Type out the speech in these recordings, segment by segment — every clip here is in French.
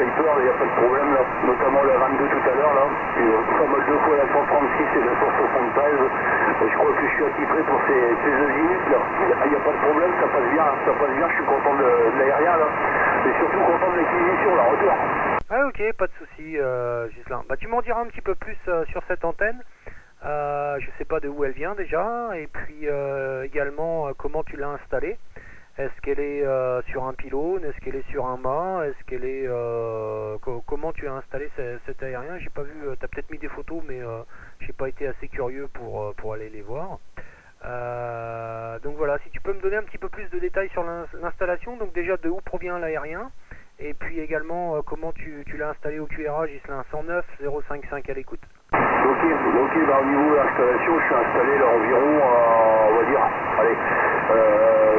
Clipper, il n'y a pas de problème là, notamment la 22 tout à l'heure là, puis pas mal de fois la 136 et la 173, je crois que je suis attitré pour ces azimuts là, il n'y a pas de problème, ça passe bien, je suis content de l'aérien là, et surtout content de l'acquisition, la retour. Ah ok, pas de souci, Ghislain. Bah tu m'en diras un petit peu plus sur cette antenne. Je sais pas de où elle vient déjà, et puis également comment tu l'as installée. Est-ce qu'elle est sur un pylône? Est-ce qu'elle est sur un mât? Est-ce qu'elle est comment tu as installé cet aérien? J'ai pas vu. T'as peut-être mis des photos, mais j'ai pas été assez curieux pour aller les voir. Donc voilà, si tu peux me donner un petit peu plus de détails sur l'installation. Donc déjà de où provient l'aérien, et puis également comment tu l'as installé au QRA, Ghislain. 109 055 à l'écoute. Ok, bah au niveau de l'installation, je suis installé là environ, on va dire, allez,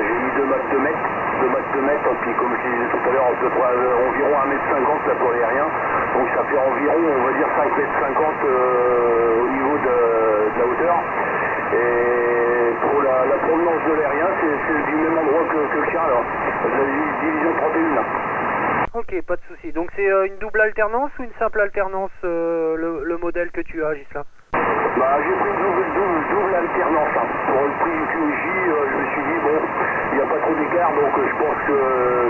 j'ai mis 2 mètres, 2 mètres, puis comme je disais tout à l'heure, à peu près environ 1m50 là pour l'aérien, donc ça fait environ, on va dire 5m50 au niveau de la hauteur, et pour la provenance de l'aérien, c'est du même endroit que le chien là, la division 31 là. Ok, pas de souci. Donc c'est une double alternance ou une simple alternance, le modèle que tu as, Ghislain? Bah, j'ai pris une double alternance. Hein. Pour le prix du QJ, je me suis dit, bon, il n'y a pas trop d'écart, donc je pense que,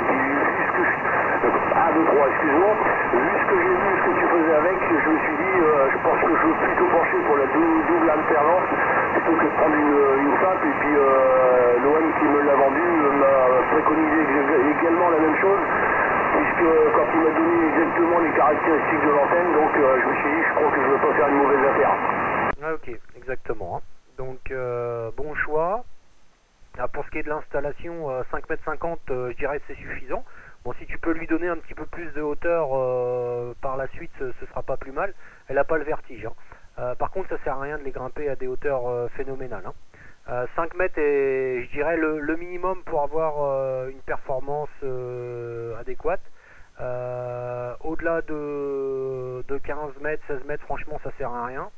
vu ce que je... 1, 2, 3, excuse-moi. Vu ce que j'ai vu, ce que tu faisais avec, je me suis dit, je pense que je veux plutôt pencher pour la double alternance, plutôt que de prendre une simple, et puis l'OM qui me l'a vendu m'a préconisé également la même chose, puisque quand il m'a donné exactement les caractéristiques de l'antenne, donc je me suis dit, je crois que je ne veux pas faire une mauvaise affaire. Ah ok, exactement. Donc bon choix. Pour ce qui est de l'installation, 5,50 m, je dirais que c'est suffisant. Bon, si tu peux lui donner un petit peu plus de hauteur par la suite, ce sera pas plus mal. Elle n'a pas le vertige. Hein. Par contre, ça sert à rien de les grimper à des hauteurs phénoménales. Hein. 5 mètres est, je dirais, le minimum pour avoir une performance adéquate. Au-delà de 15 mètres, 16 mètres, franchement, ça sert à rien.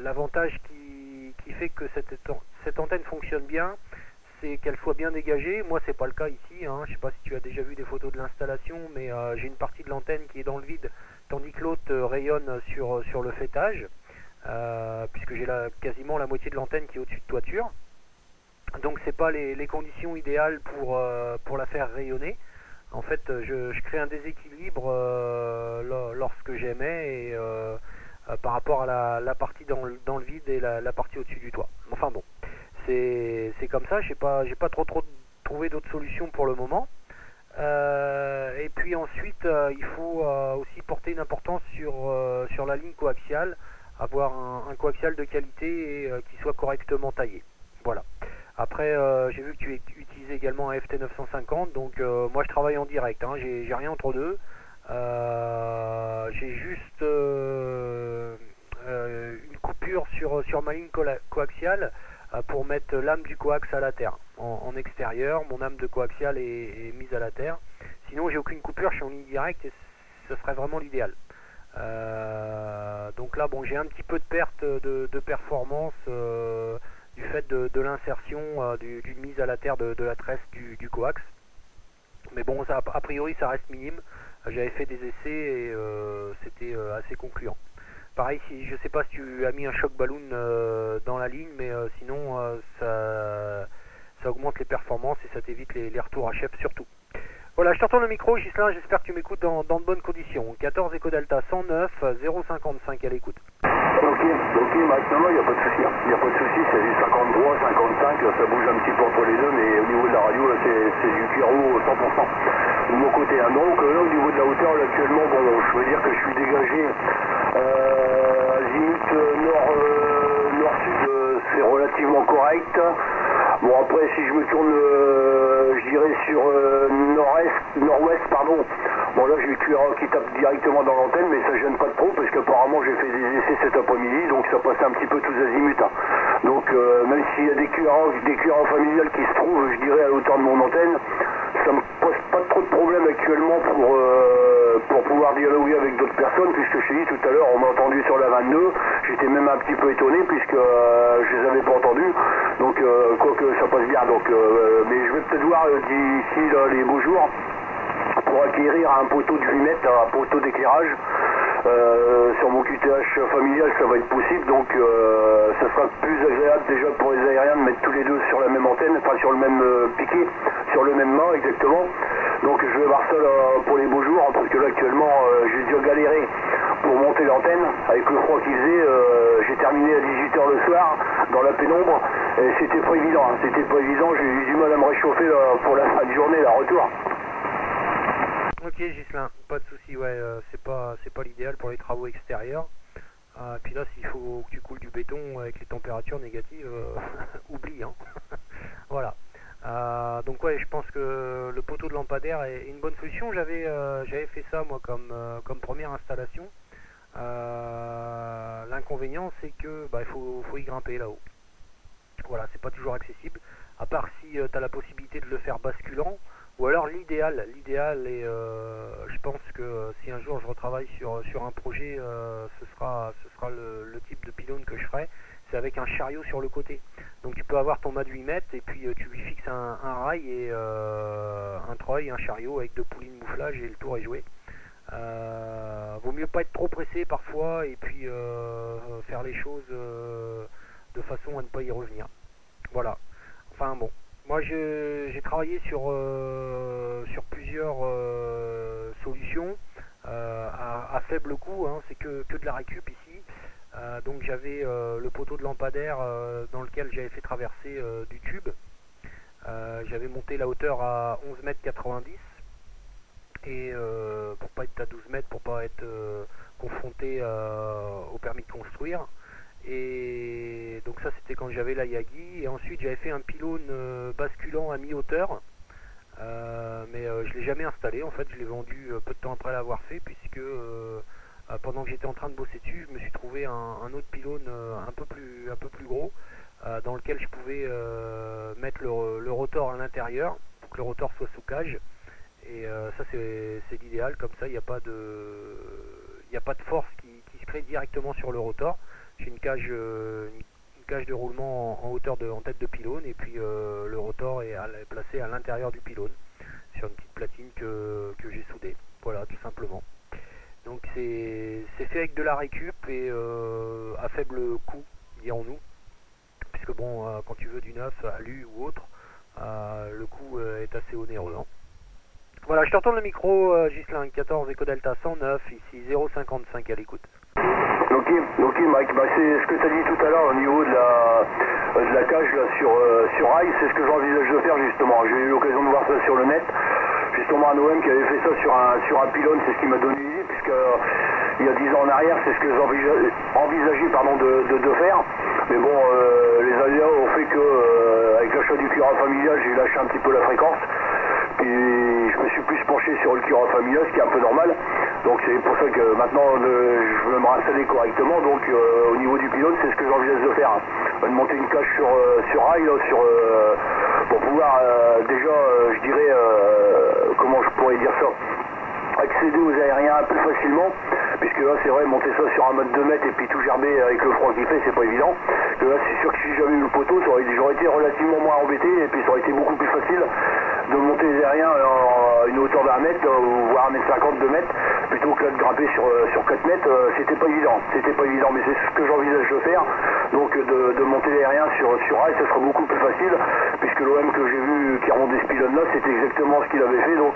L'avantage qui fait que cette antenne fonctionne bien, c'est qu'elle soit bien dégagée. Moi, c'est pas le cas ici. Hein. Je sais pas si tu as déjà vu des photos de l'installation, mais j'ai une partie de l'antenne qui est dans le vide, tandis que l'autre rayonne sur le faîtage, puisque j'ai quasiment la moitié de l'antenne qui est au-dessus de toiture. Donc, c'est pas les conditions idéales pour la faire rayonner. En fait, je crée un déséquilibre lorsque j'émets et par rapport à la partie dans le vide et la partie au-dessus du toit. Enfin bon, c'est comme ça, j'ai pas trop trouvé d'autres solutions pour le moment. Et puis ensuite, il faut aussi porter une importance sur la ligne coaxiale, avoir un coaxial de qualité et qui soit correctement taillé. Voilà. Après, j'ai vu que tu utilisais également un FT950, donc moi je travaille en direct, hein, j'ai rien entre deux. J'ai juste une coupure sur ma ligne coaxiale pour mettre l'âme du coax à la terre en extérieur. Mon âme de coaxial est mise à la terre. Sinon, j'ai aucune coupure, je suis en ligne directe et ce serait vraiment l'idéal. Donc là, bon, j'ai un petit peu de perte de performance du fait de l'insertion d'une mise à la terre de la tresse du coax. Mais bon, ça, a priori, ça reste minime. J'avais fait des essais et c'était assez concluant. Pareil, je ne sais pas si tu as mis un choc balloon dans la ligne, mais sinon, ça augmente les performances et ça t'évite les retours à chef surtout. Voilà, je te retourne le micro, Ghislain, j'espère que tu m'écoutes dans de bonnes conditions. 14 Echo Delta 109 055 à l'écoute. Ok, maintenant il n'y a pas de souci. Il n'y a pas de souci, c'est du 53, 55, ça bouge un petit peu entre les deux, mais au niveau de la radio, c'est du Pierrot 100%. De mon côté. Hein. Donc là, au niveau de la hauteur, là, actuellement, bon, je veux dire que je suis dégagé azimut nord-sud, c'est relativement correct. Bon, après, si je me tourne, je dirais sur nord-ouest, pardon. Bon, là, j'ai le QRA qui tape directement dans l'antenne, mais ça gêne pas trop, parce qu'apparemment, j'ai fait des essais cet après-midi, donc ça passait un petit peu tous azimuts. Hein. Donc, même s'il y a des QRA familiales qui se trouvent, je dirais, à l'auteur de mon antenne, ça me pose pas trop de problème actuellement pour pouvoir dialoguer avec d'autres personnes, puisque je t'ai dit tout à l'heure, on m'a entendu sur la 22, j'étais même un petit peu étonné, puisque je les avais pas entendus, donc quoique ça passe bien, donc mais je vais peut-être voir d'ici les beaux jours, pour acquérir un poteau de 8 mètres, un poteau d'éclairage. Sur mon QTH familial, ça va être possible, donc ça sera plus agréable déjà pour les aériens de mettre tous les deux sur la même antenne, enfin sur le même piquet, sur le même mât exactement. Donc je vais voir ça là, pour les beaux jours, hein, parce que là actuellement j'ai dû galérer pour monter l'antenne avec le froid qu'il faisait. J'ai terminé à 18 h le soir dans la pénombre et c'était pas évident, hein, c'était pas évident, j'ai eu du mal à me réchauffer là, pour la fin de journée, la retour. Ok Ghislain, pas de souci, ouais, c'est pas l'idéal pour les travaux extérieurs. Puis là, s'il faut que tu coules du béton avec les températures négatives, oublie, hein. Voilà. Donc ouais, je pense que le poteau de lampadaire est une bonne solution. J'avais fait ça moi comme première installation. L'inconvénient, c'est que il faut y grimper là-haut. Voilà, c'est pas toujours accessible. À part si tu as la possibilité de le faire basculant. Ou alors l'idéal est, je pense que si un jour je retravaille sur un projet, ce sera le type de pylône que je ferai, c'est avec un chariot sur le côté. Donc tu peux avoir ton mât de 8 mètres et puis tu lui fixes un rail et un treuil, un chariot avec 2 poulies de mouflage et le tour est joué. Vaut mieux pas être trop pressé parfois et puis faire les choses de façon à ne pas y revenir. Voilà. Enfin bon. Moi j'ai travaillé sur plusieurs solutions à faible coût, hein, c'est que de la récup ici. Donc j'avais le poteau de lampadaire dans lequel j'avais fait traverser du tube. J'avais monté la hauteur à 11 mètres 90 et pour pas être à 12 mètres, pour pas être confronté au permis de construire. Et donc ça c'était quand j'avais la Yagi, et ensuite j'avais fait un pylône basculant à mi-hauteur, mais je l'ai jamais installé, en fait je l'ai vendu peu de temps après l'avoir fait, puisque pendant que j'étais en train de bosser dessus, je me suis trouvé un autre pylône un peu plus gros, dans lequel je pouvais mettre le rotor à l'intérieur, pour que le rotor soit sous cage, et ça c'est l'idéal, comme ça il n'y a pas de force qui se crée directement sur le rotor. J'ai une cage de roulement en tête de pylône, et puis le rotor est placé à l'intérieur du pylône sur une petite platine que j'ai soudée. Voilà, tout simplement. Donc c'est fait avec de la récup et à faible coût, dirons-nous, puisque bon, quand tu veux du neuf, alu ou autre, le coût est assez onéreux, hein. Voilà, je te retourne le micro, Ghislain, 14 Eco Delta 109, ici 055 à l'écoute. Ok Mike, c'est ce que tu as dit tout à l'heure au niveau de la cage là, sur rail, c'est ce que j'envisage de faire justement. J'ai eu l'occasion de voir ça sur le net, justement un OM qui avait fait ça sur un pylône, c'est ce qui m'a donné l'idée, puisque il y a 10 ans en arrière, c'est ce que j'envisageais de faire. Mais bon, les aléas ont fait que avec l'achat du Cura familial, j'ai lâché un petit peu la fréquence. Puis je me suis plus penché sur le Cura familial, ce qui est un peu normal. Donc c'est pour ça que maintenant je veux me réinstaller correctement. Donc au niveau du pylône, c'est ce que j'envisage de faire. De monter une cage sur rail, là, pour pouvoir déjà, je dirais, comment je pourrais dire ça, accéder aux aériens plus facilement, puisque là c'est vrai, monter ça sur un mode 2 mètres et puis tout gerber avec le froid qu'il fait, c'est pas évident. Que là c'est sûr que si j'avais eu le poteau, j'aurais été relativement moins embêté, et puis ça aurait été beaucoup plus facile de monter les aériens à une hauteur d'1 mètre, voire 1m50, 2 mètres, plutôt que là de grimper sur 4 mètres, c'était pas évident, mais c'est ce que j'envisage de faire, donc de monter les aériens sur rail, ça sera beaucoup plus facile, puisque l'OM que j'ai vu qui remontait ce pylône là, c'était exactement ce qu'il avait fait, donc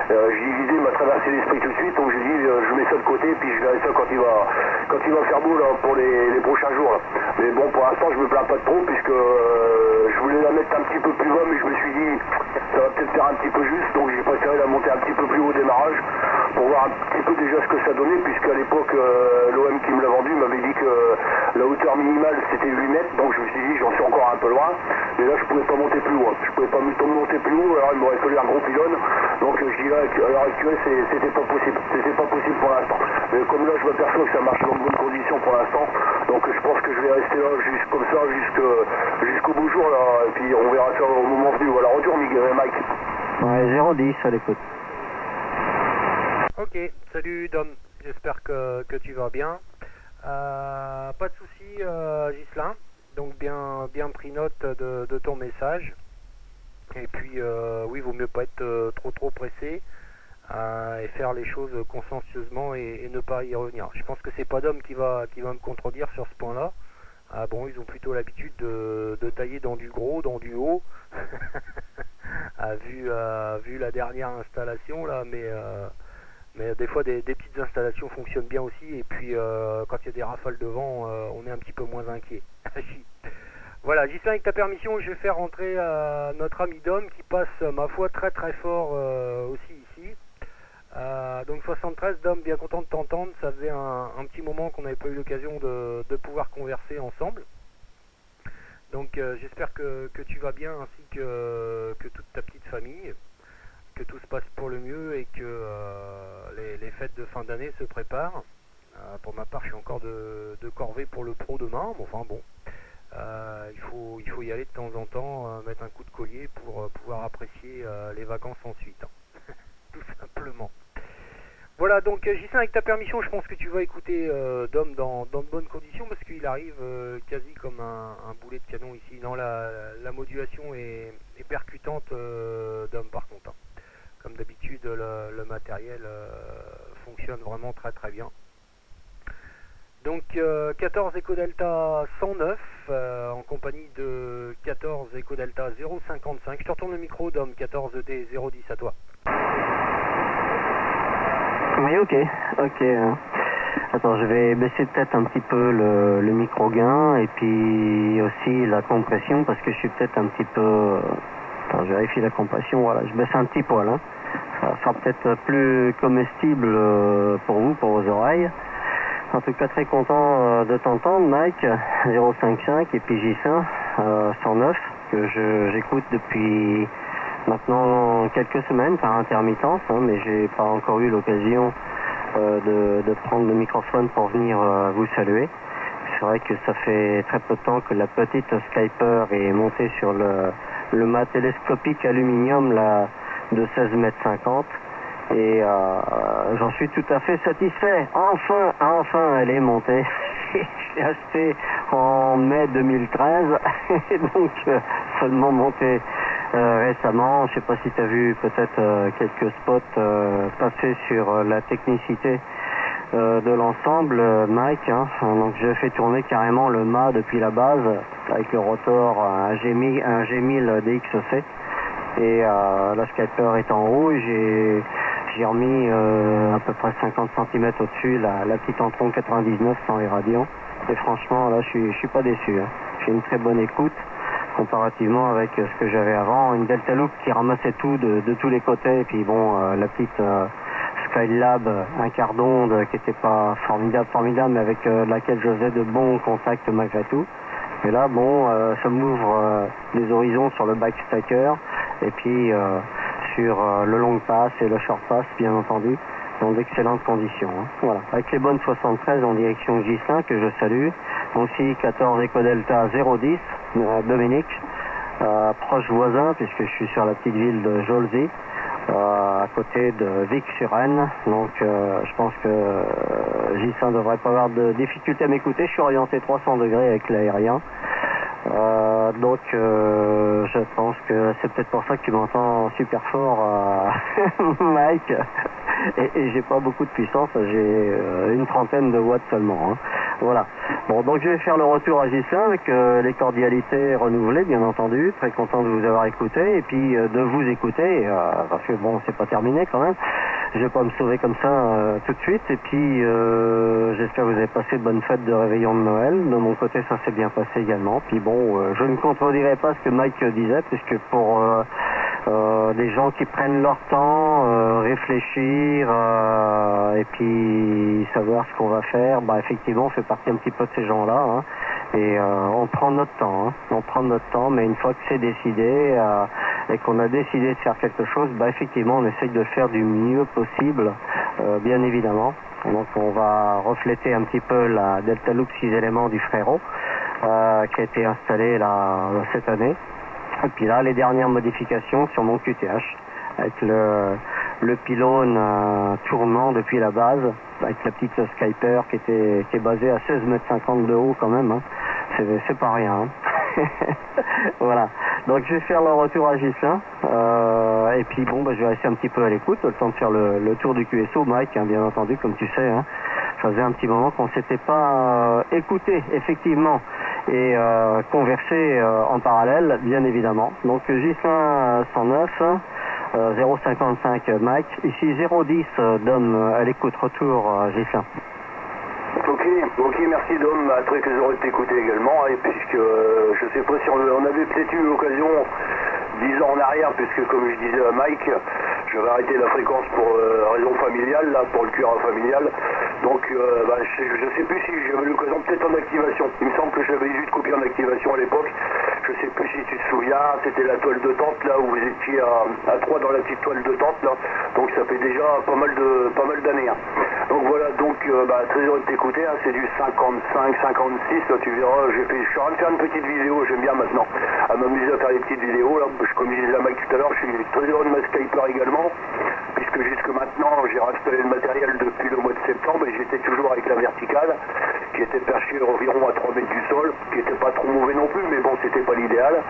l'idée m'a traversé l'esprit tout de suite, donc j'ai dit je mets ça de côté, puis je verrai ça quand il va faire beau là, pour les prochains jours là. Mais bon, pour l'instant je me plains pas de trop, puisque je voulais la mettre un petit peu plus bas, mais je me suis dit ça va peut-être faire un petit peu juste, donc j'ai préféré la monter un petit peu plus haut au démarrage pour voir un petit peu déjà ce que ça donnait, puisqu'à l'époque l'OM qui me l'a vendu m'avait dit que la hauteur minimale c'était 8 mètres, donc je me suis dit j'en suis encore un peu loin, mais là je pouvais pas monter plus haut, monter plus haut, alors il m'aurait fallu un gros pylône, donc je dirais qu'à l'heure actuelle c'était pas possible pour l'instant, mais comme là je m'aperçois que ça marche dans de bonnes conditions pour l'instant, donc je pense que je vais rester là comme ça jusqu'au beau jour là, et puis on verra ça au moment venu. Voilà, retour Mike. Ouais, 010 à l'écoute. Ok, salut Dom, j'espère que tu vas bien. Pas de soucis Ghislain, donc bien pris note de ton message. Et puis oui, vaut mieux pas être trop pressé. et faire les choses consciencieusement et ne pas y revenir. Je pense que c'est pas Dom qui va me contredire sur ce point-là. Bon, ils ont plutôt l'habitude de tailler dans du gros, dans du haut, vu la dernière installation là, mais des fois des petites installations fonctionnent bien aussi, et puis quand il y a des rafales de vent, on est un petit peu moins inquiet. Voilà, Gislain, avec ta permission, je vais faire rentrer notre ami Dom qui passe, ma foi, très très fort aussi ici. Donc 73, Dom, bien content de t'entendre, ça faisait un petit moment qu'on n'avait pas eu l'occasion de pouvoir converser ensemble. Donc j'espère que tu vas bien, ainsi que toute ta petite famille, que tout se passe pour le mieux et que les fêtes de fin d'année se préparent. Pour ma part, je suis encore de corvée pour le pro demain, mais enfin bon, il faut y aller de temps en temps, mettre un coup de collier pour pouvoir apprécier les vacances ensuite, hein. Tout simplement. Voilà, donc Gislain, avec ta permission, je pense que tu vas écouter Dom dans de bonnes conditions, parce qu'il arrive quasi comme un boulet de canon ici. Non, la modulation est percutante, Dom, par contre, hein. Comme d'habitude, le matériel fonctionne vraiment très très bien. Donc 14 Echo Delta 109 en compagnie de 14 Echo Delta 055. Je te retourne le micro, Dom. 14D 010, à toi. Oui, ok. Attends, je vais baisser peut-être un petit peu le micro gain et puis aussi la compression, parce que je suis peut-être un petit peu... Attends, je vérifie la compression, voilà, je baisse un petit poil, hein. Ça sera peut-être plus comestible pour vous, pour vos oreilles. En tout cas, très content de t'entendre, Mike, 055, et puis Gislain, 109, que j'écoute depuis maintenant quelques semaines par intermittence, hein, mais j'ai pas encore eu l'occasion de prendre le microphone pour venir vous saluer. C'est vrai que ça fait très peu de temps que la petite Skyper est montée sur le mât télescopique aluminium là, de 16,50 m. Et j'en suis tout à fait satisfait. Enfin, elle est montée. Je l'ai achetée en mai 2013, et donc seulement montée récemment. Je ne sais pas si tu as vu peut-être quelques spots passer sur la technicité de l'ensemble, Mike, hein. Donc j'ai fait tourner carrément le mât depuis la base avec le rotor un G1000 DXC, et la Skyper est en haut, et j'ai remis à peu près 50 cm au-dessus la petite Antron 99 sans irradiant, et franchement là je suis pas déçu, hein. J'ai une très bonne écoute comparativement avec ce que j'avais avant, une Delta Loop qui ramassait tout de tous les côtés, et puis bon, la petite Skylab, un quart d'onde qui n'était pas formidable, mais avec laquelle je faisais de bons contacts malgré tout. Et là, bon, ça m'ouvre les horizons sur le backstacker, et puis sur le long pass et le short pass, bien entendu, dans d'excellentes conditions, hein. Voilà, avec les bonnes 73 en direction Gislain, que je salue, aussi 14 Echo Delta 010, Dominique, proche voisin, puisque je suis sur la petite ville de Jolzy, à côté de Vic-sur-Aisne. Donc je pense que Gislain ne devrait pas avoir de difficulté à m'écouter. Je suis orienté 300 degrés avec l'aérien. Donc je pense que c'est peut-être pour ça que tu m'entends super fort, Mike, et j'ai pas beaucoup de puissance, j'ai une trentaine de watts seulement, hein. Voilà. Bon, donc je vais faire le retour à Gislain avec les cordialités renouvelées, bien entendu. Très content de vous avoir écouté, et puis de vous écouter, parce que bon, c'est pas terminé quand même. Je vais pas me sauver comme ça tout de suite, et puis j'espère que vous avez passé de bonnes fêtes de réveillon de Noël. De mon côté, ça s'est bien passé également. Puis bon, je ne contredirai pas ce que Mike disait, puisque pour des gens qui prennent leur temps, réfléchir, et puis savoir ce qu'on va faire, bah effectivement, on fait partie un petit peu de ces gens-là, hein. Et on prend notre temps, hein. On prend notre temps, mais une fois que c'est décidé et qu'on a décidé de faire quelque chose, bah effectivement, on essaye de faire du mieux possible, bien évidemment. Donc on va refléter un petit peu la Delta Loop 6 éléments du Frérot, qui a été installée là cette année. Et puis là, les dernières modifications sur mon QTH, avec le pylône tournant depuis la base, avec la petite Skyper qui est basée à 16,50 m de haut quand même, hein. C'est pas rien, hein. Voilà. Donc je vais faire le retour à Gislain, voilà, et puis bon, je vais rester un petit peu à l'écoute, le temps de faire le tour du QSO, Mike, hein, bien entendu, comme tu sais, hein. Ça faisait un petit moment qu'on s'était pas écouté, effectivement, et conversé en parallèle, bien évidemment. Donc Ghislain 109, 055 Mike, ici 010 Dom, à l'écoute, retour Ghislain. Ok, merci Dom, très heureux de t'écouter également, et puisque je sais pas si on avait peut-être eu l'occasion 10 ans en arrière, puisque comme je disais à Mike, j'avais arrêté la fréquence pour raison familiale, là, pour le QRA familial, donc je sais plus si j'avais l'occasion peut-être en activation, il me semble que j'avais juste copié en activation à l'époque, je sais plus si tu te souviens, c'était la toile de tente là, où vous étiez à 3 dans la petite toile de tente là, donc ça fait déjà pas mal d'années, hein. Donc voilà, donc très heureux de t'écouter, hein, c'est du 55, 56, là tu verras, je suis en train de faire une petite vidéo, j'aime bien maintenant à m'amuser à faire des petites vidéos, là, comme je disais à Mike tout à l'heure, je suis très heureux de ma Skyper également, puisque jusque maintenant j'ai réinstallé le matériel depuis le mois de septembre et j'étais toujours avec la verticale, qui était perchée environ à 3 mètres du sol, qui était pas trop mauvais non plus, mais bon c'était pas l'idéal,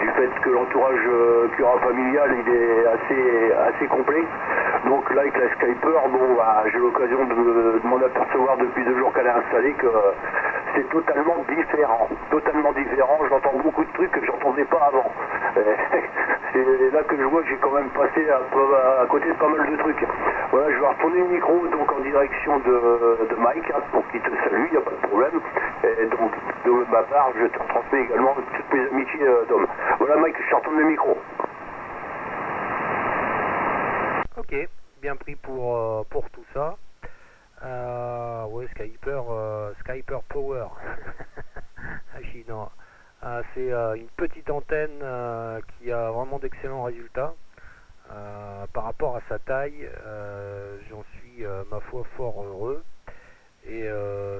du fait que l'entourage QRA familial il est assez complet, donc là avec la Skyper, j'ai l'occasion de m'en apercevoir depuis 2 jours qu'elle est installée que c'est totalement différent, j'entends beaucoup de trucs que j'entendais pas avant. C'est là que je vois que j'ai quand même passé à côté de pas mal de trucs. Voilà, je vais retourner le micro donc en direction de Mike, hein, pour qu'il te salue, il n'y a pas de problème. Et donc de ma part, je te transmets également toutes mes amitiés d'homme. Voilà Mike, je retourne le micro. Ok, bien pris pour tout ça. Ouais, Skyper Power. Non. C'est une petite antenne qui a vraiment d'excellents résultats. Par rapport à sa taille, j'en suis ma foi fort heureux. Et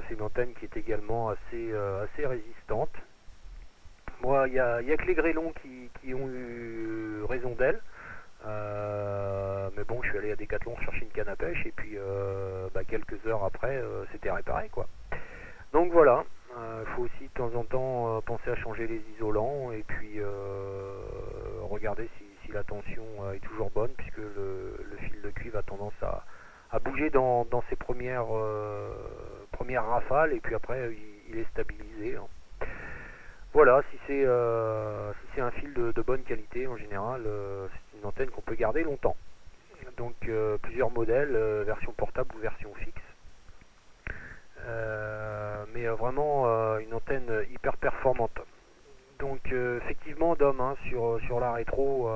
c'est une antenne qui est également assez résistante. Moi, il y a que les grêlons qui ont eu raison d'elle. Mais bon, je suis allé à Decathlon chercher une canne à pêche et puis quelques heures après, c'était réparé quoi. Donc voilà, il faut aussi de temps en temps penser à changer les isolants et puis regarder si la tension est toujours bonne, puisque le fil de cuivre a tendance à bouger dans ses premières rafales et puis après il est stabilisé, hein. Voilà, si c'est un fil de bonne qualité, en général, c'est une antenne qu'on peut garder longtemps. Donc plusieurs modèles, version portable ou version fixe. Mais vraiment une antenne hyper performante. Donc effectivement, Dom, hein, sur la rétro,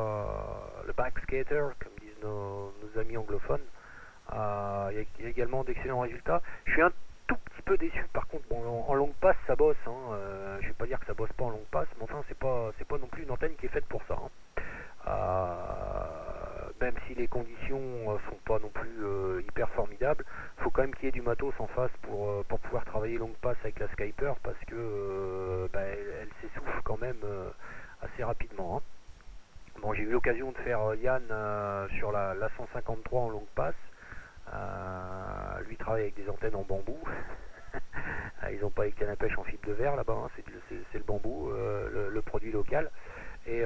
le backscatter, comme disent nos amis anglophones, il y a également d'excellents résultats. Je suis un tout petit peu déçu par contre, bon, en longue passe ça bosse, hein, je vais pas dire que ça bosse pas en longue passe, mais enfin c'est pas non plus une antenne qui est faite pour ça, hein. Même si les conditions sont pas non plus hyper formidables, faut quand même qu'il y ait du matos en face pour pouvoir travailler longue passe avec la Skyper, parce que elle s'essouffle quand même assez rapidement, hein. Bon, j'ai eu l'occasion de faire Yann sur la 153 en longue passe. Lui travaille avec des antennes en bambou. Ils n'ont pas les cannes à pêche en fibre de verre là-bas, hein. C'est le bambou, le produit local. Et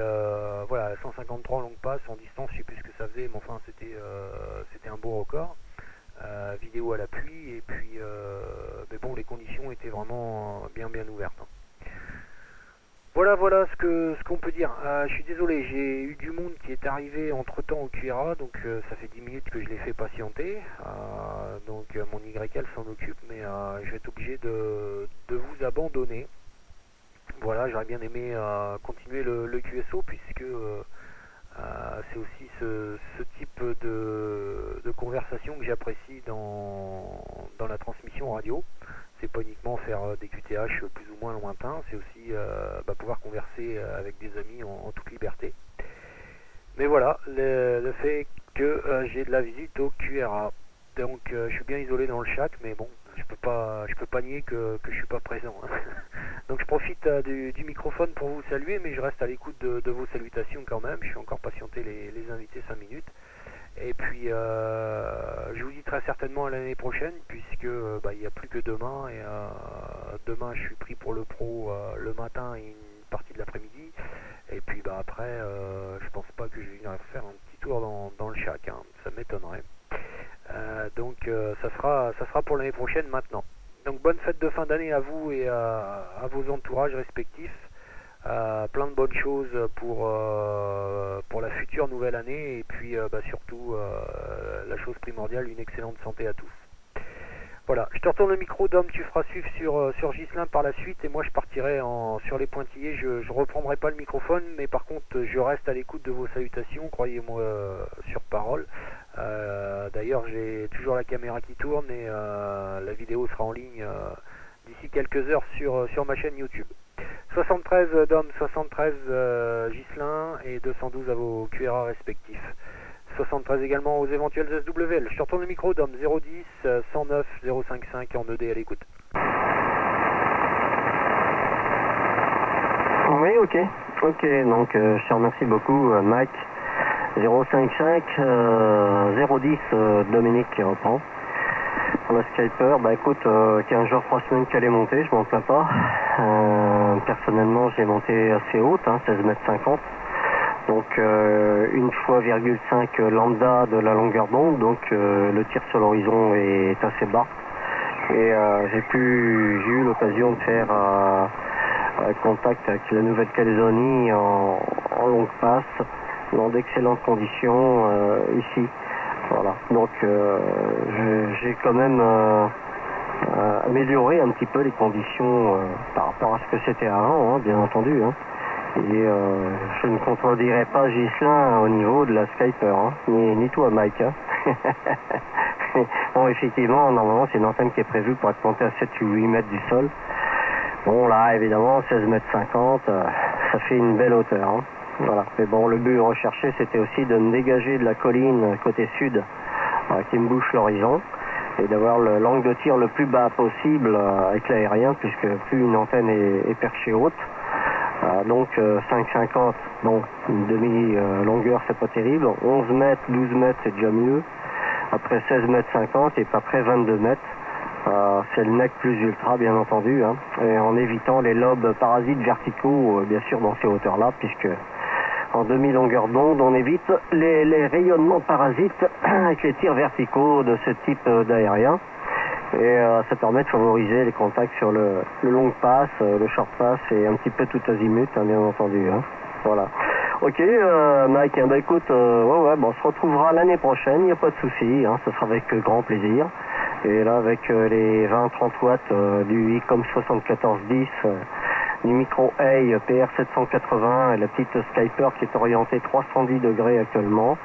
voilà, 153 en longue passe, en distance, je sais plus ce que ça faisait, mais enfin c'était un beau record. Vidéo à l'appui, et puis mais bon, les conditions étaient vraiment bien ouvertes, hein. Voilà ce qu'on peut dire. Je suis désolé, j'ai eu du monde qui est arrivé entre temps au QRA, donc ça fait 10 minutes que je l'ai fait patienter. Donc mon YL s'en occupe, mais je vais être obligé de vous abandonner. Voilà, j'aurais bien aimé continuer le QSO, puisque c'est aussi ce type de conversation que j'apprécie dans la transmission radio. C'est pas uniquement faire des QTH plus ou moins lointains, c'est aussi pouvoir converser avec des amis en toute liberté. Mais voilà, le fait que j'ai de la visite au QRA. Donc je suis bien isolé dans le chat, mais bon, je peux pas nier que je suis pas présent, hein. Donc je profite du microphone pour vous saluer, mais je reste à l'écoute de vos salutations quand même. Je suis encore patienté les invités 5 minutes. Et puis je vous dis très certainement à l'année prochaine, puisque il n'y a plus que demain, et demain je suis pris pour le pro le matin et une partie de l'après-midi, et puis après je pense pas que je vais venir faire un petit tours dans le shack, hein, ça m'étonnerait. Donc ça sera pour l'année prochaine maintenant. Donc bonne fête de fin d'année à vous et à vos entourages respectifs. Plein de bonnes choses pour la future nouvelle année et puis surtout la chose primordiale, une excellente santé à tous. Voilà, je te retourne le micro, Dom, tu feras suivre sur Ghislain par la suite et moi je partirai sur les pointillés, je reprendrai pas le microphone mais par contre je reste à l'écoute de vos salutations, croyez-moi sur parole. D'ailleurs j'ai toujours la caméra qui tourne et la vidéo sera en ligne d'ici quelques heures sur ma chaîne YouTube. 73 Dom, 73 Ghislain et 212 à vos QRA respectifs. 73 également aux éventuels SWL. Je te retourne le micro, Dom, 010 109 055 en ED à l'écoute. Oui, ok, donc je te remercie beaucoup, Mike. 055 010 Dominique qui reprend. Pour la Skyper, bah écoute, 15 jours, 3 semaines qu'elle est montée, je m'en plains pas. Personnellement, j'ai monté assez haute, 16 mètres 50. Donc une fois 1,5 lambda de la longueur d'onde, donc le tir sur l'horizon est assez bas. Et j'ai eu l'occasion de faire contact avec la Nouvelle-Calédonie en longue passe, dans d'excellentes conditions ici. Voilà, donc j'ai quand même amélioré un petit peu les conditions par rapport à ce que c'était avant, bien entendu. Et je ne contredirai pas Ghislain au niveau de la Skyper, ni toi Mike. Bon, effectivement, normalement c'est une antenne qui est prévue pour être montée à 7 ou 8 mètres du sol. Bon là, évidemment, 16 mètres 50, ça fait une belle hauteur. Voilà. Mais bon, le but recherché, c'était aussi de me dégager de la colline côté sud qui me bouche l'horizon et d'avoir l'angle de tir le plus bas possible avec l'aérien, puisque plus une antenne est perchée haute. Donc 5,50, bon, une demi-longueur, c'est pas terrible. 11 mètres, 12 mètres, c'est déjà mieux. Après 16 mètres 50 et après 22 mètres. C'est le nec plus ultra, bien entendu, et en évitant les lobes parasites verticaux, bien sûr, dans ces hauteurs-là, puisque en demi-longueur d'onde, on évite les rayonnements parasites avec les tirs verticaux de ce type d'aérien. Et ça permet de favoriser les contacts sur le long pass, le short pass et un petit peu tout azimut, bien entendu. Voilà. Ok, Mike, bah écoute, on se retrouvera l'année prochaine, il n'y a pas de souci, ce sera avec grand plaisir. Et là, avec les 20-30 watts du ICOM 7410, du micro A PR780 et la petite Skyper qui est orientée 310 degrés actuellement.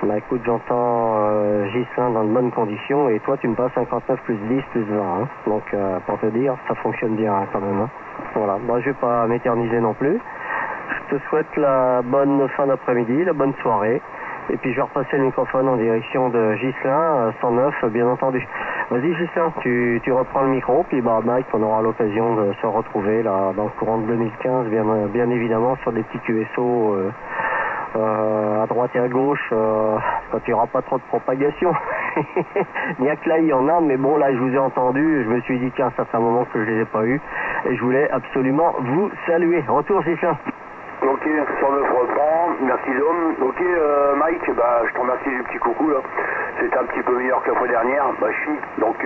Bah écoute, j'entends Ghislain dans de bonnes conditions et toi tu me passes 59 plus 10 plus 20. Donc pour te dire, ça fonctionne bien quand même. Voilà, moi je vais pas m'éterniser non plus. Je te souhaite la bonne fin d'après-midi, la bonne soirée. Et puis je vais repasser le microphone en direction de Ghislain, 109 bien entendu. Vas-y Ghislain, tu reprends le micro, puis Mike, on aura l'occasion de se retrouver là dans le courant de 2015, bien évidemment sur des petits QSO à droite et à gauche, quand il n'y aura pas trop de propagation. Il n'y a que là, il y en a, mais bon, là, je vous ai entendu, je me suis dit, tiens, ça fait un moment que je ne les ai pas eus, et je voulais absolument vous saluer. Retour, Ghislain. Ok, 109 reprend, merci Dom. Ok, Mike, je te remercie du petit coucou là. C'était un petit peu meilleur que la fois dernière, chic. Donc,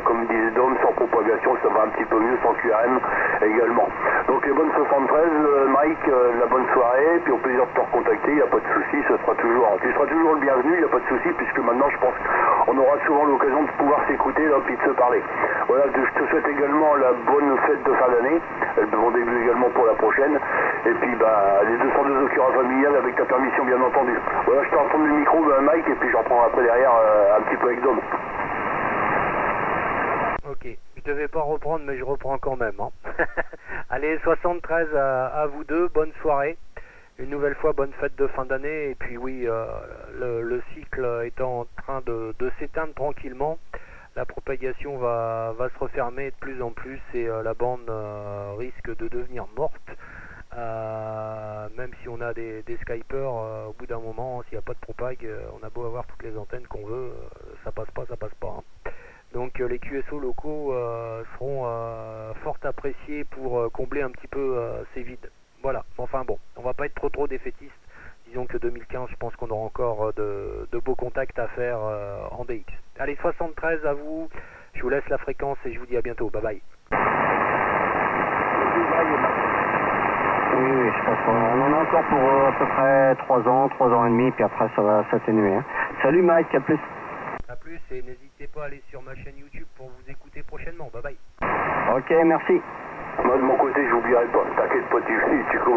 comme disait Dom, sans propagation, ça va un petit peu mieux, sans QRM également. Donc, les bonnes 73, Mike, la bonne soirée, puis au plaisir de te recontacter, il n'y a pas de souci, tu seras toujours le bienvenu, il n'y a pas de souci, puisque maintenant, je pense qu'on aura souvent l'occasion de pouvoir s'écouter là, puis de se parler. Voilà, je te souhaite également la bonne fête de fin d'année, de bon début également pour la prochaine, et puis les 202 occurrences familiales avec ta permission bien entendu. Voilà, je te retourne le micro Mike et puis j'en reprends après derrière un petit peu avec Dom. Ok, je devais pas reprendre mais je reprends quand même. Allez, 73 à vous deux, bonne soirée. Une nouvelle fois, bonne fête de fin d'année. Et puis oui, le cycle étant en train de s'éteindre tranquillement, la propagation va se refermer de plus en plus et la bande risque de devenir morte. Même si on a des Skypers, au bout d'un moment, s'il n'y a pas de propag, on a beau avoir toutes les antennes qu'on veut, ça passe pas. Donc les QSO locaux seront fort appréciés pour combler un petit peu ces vides. Voilà, enfin bon, on va pas être trop défaitiste. disons que 2015, je pense qu'on aura encore de beaux contacts à faire en DX. Allez, 73 à vous, je vous laisse la fréquence et je vous dis à bientôt, bye bye. Oui, je pense qu'on en a encore pour à peu près 3 ans et demi, puis après ça va s'atténuer. Hein. Salut Mike, à plus. A plus, et n'hésitez pas à aller sur ma chaîne YouTube pour vous écouter prochainement, bye bye. Ok, merci. Moi de mon côté, j'oublierai pas, t'inquiète pas, tu commences.